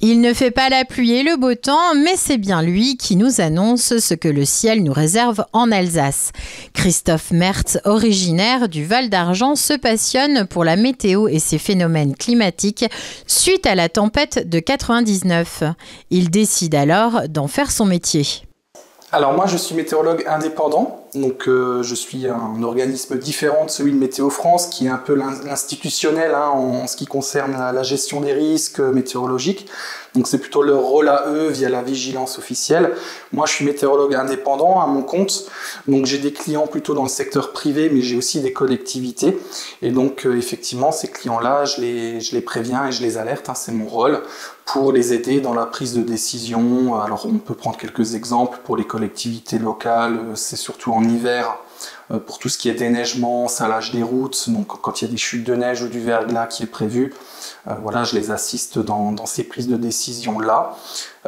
Il ne fait pas la pluie et le beau temps, mais c'est bien lui qui nous annonce ce que le ciel nous réserve en Alsace. Christophe Mertz, originaire du Val d'Argent, se passionne pour la météo et ses phénomènes climatiques suite à la tempête de 99. Il décide alors d'en faire son métier. Alors moi je suis météorologue indépendant, donc je suis un organisme différent de celui de Météo France qui est un peu l'institutionnel en ce qui concerne la gestion des risques météorologiques. Donc c'est plutôt leur rôle à eux via la vigilance officielle. Moi je suis météorologue indépendant à mon compte, donc j'ai des clients plutôt dans le secteur privé mais j'ai aussi des collectivités. Et donc effectivement ces clients-là je les préviens et je les alerte, c'est mon rôle pour les aider dans la prise de décision. Alors on peut prendre quelques exemples pour les collectivités locales, c'est surtout en hiver pour tout ce qui est déneigement, salage des routes, donc quand il y a des chutes de neige ou du verglas qui est prévu, voilà, je les assiste dans ces prises de décision là.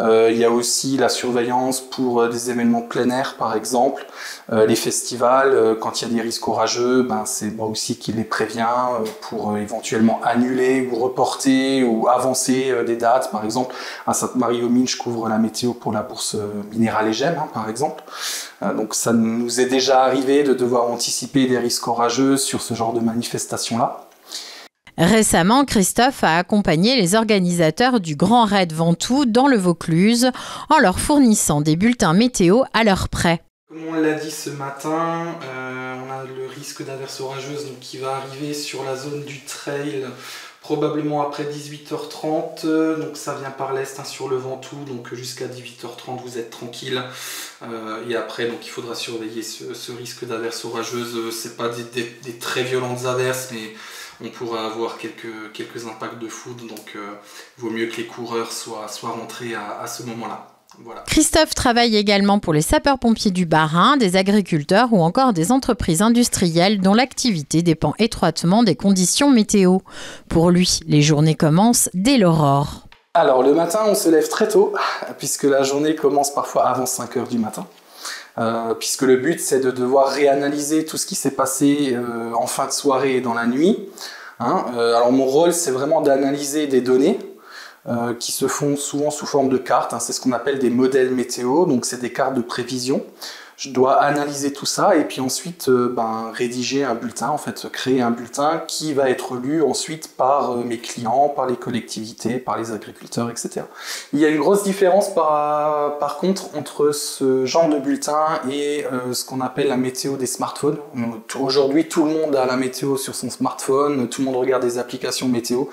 Il y a aussi la surveillance pour des événements plein air par exemple, les festivals, quand il y a des risques orageux, c'est moi aussi qui les préviens pour éventuellement annuler ou reporter ou avancer des dates. Par exemple, à Sainte-Marie-aux-Mines, je couvre la météo pour la bourse minérale et gemmes, par exemple. Donc ça nous est déjà arrivé de devoir anticiper des risques orageux sur ce genre de manifestations-là. Récemment, Christophe a accompagné les organisateurs du Grand Raid Ventoux dans le Vaucluse en leur fournissant des bulletins météo à leurs prêts. Comme on l'a dit ce matin, on a le risque d'averse orageuse qui va arriver sur la zone du trail probablement après 18h30, donc ça vient par l'est sur le Ventoux, donc jusqu'à 18h30 vous êtes tranquille, et après donc il faudra surveiller ce risque d'averse orageuse. C'est pas des très violentes averses, mais on pourra avoir quelques impacts de foudre, donc il vaut mieux que les coureurs soient rentrés à ce moment-là. Voilà. Christophe travaille également pour les sapeurs-pompiers du Bas-Rhin, des agriculteurs ou encore des entreprises industrielles dont l'activité dépend étroitement des conditions météo. Pour lui, les journées commencent dès l'aurore. Alors le matin, on se lève très tôt, puisque la journée commence parfois avant 5h du matin. Puisque le but c'est de devoir réanalyser tout ce qui s'est passé en fin de soirée et dans la nuit. Alors mon rôle c'est vraiment d'analyser des données qui se font souvent sous forme de cartes, c'est ce qu'on appelle des modèles météo, donc c'est des cartes de prévision. Je dois analyser tout ça et puis ensuite rédiger un bulletin, créer un bulletin qui va être lu ensuite par mes clients, par les collectivités, par les agriculteurs, etc. Il y a une grosse différence par contre entre ce genre de bulletin et ce qu'on appelle la météo des smartphones. Aujourd'hui, tout le monde a la météo sur son smartphone, tout le monde regarde des applications météo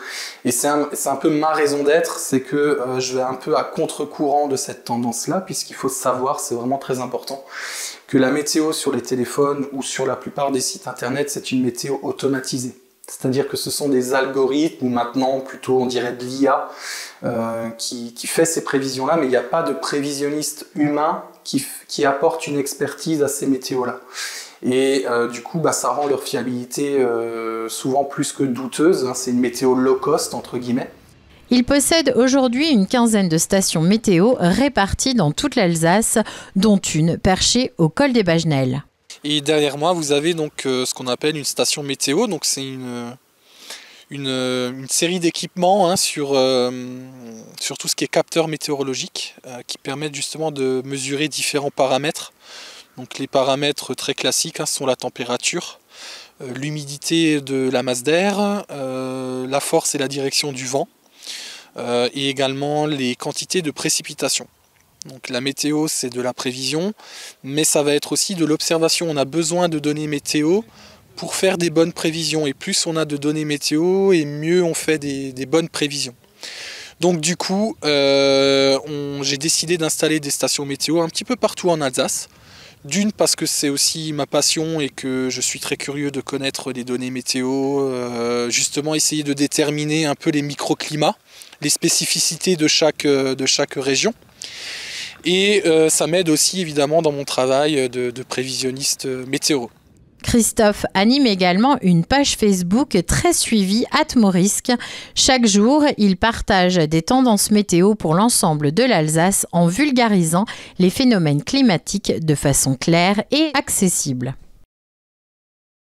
et c'est un peu ma raison d'être, c'est que je vais un peu à contre-courant de cette tendance-là, puisqu'il faut savoir, c'est vraiment très important, que la météo sur les téléphones ou sur la plupart des sites internet, c'est une météo automatisée. C'est-à-dire que ce sont des algorithmes, ou maintenant plutôt on dirait de l'IA, qui fait ces prévisions-là, mais il n'y a pas de prévisionniste humain qui apporte une expertise à ces météos-là. Et du coup, ça rend leur fiabilité souvent plus que douteuse. C'est une météo low cost, entre guillemets. Il possède aujourd'hui une quinzaine de stations météo réparties dans toute l'Alsace, dont une perchée au col des Bagenelles. Et derrière moi, vous avez donc ce qu'on appelle une station météo. Donc c'est une série d'équipements sur tout ce qui est capteurs météorologiques qui permettent justement de mesurer différents paramètres. Donc les paramètres très classiques sont la température, l'humidité de la masse d'air, la force et la direction du vent. Et également les quantités de précipitations. Donc la météo c'est de la prévision, mais ça va être aussi de l'observation. On a besoin de données météo pour faire des bonnes prévisions, et plus on a de données météo et mieux on fait des bonnes prévisions. Donc du coup j'ai décidé d'installer des stations météo un petit peu partout en Alsace. D'une parce que c'est aussi ma passion et que je suis très curieux de connaître les données météo, justement essayer de déterminer un peu les microclimats, les spécificités de chaque région. Et ça m'aide aussi évidemment dans mon travail de prévisionniste météo. Christophe anime également une page Facebook très suivie @morisque. Chaque jour, il partage des tendances météo pour l'ensemble de l'Alsace en vulgarisant les phénomènes climatiques de façon claire et accessible.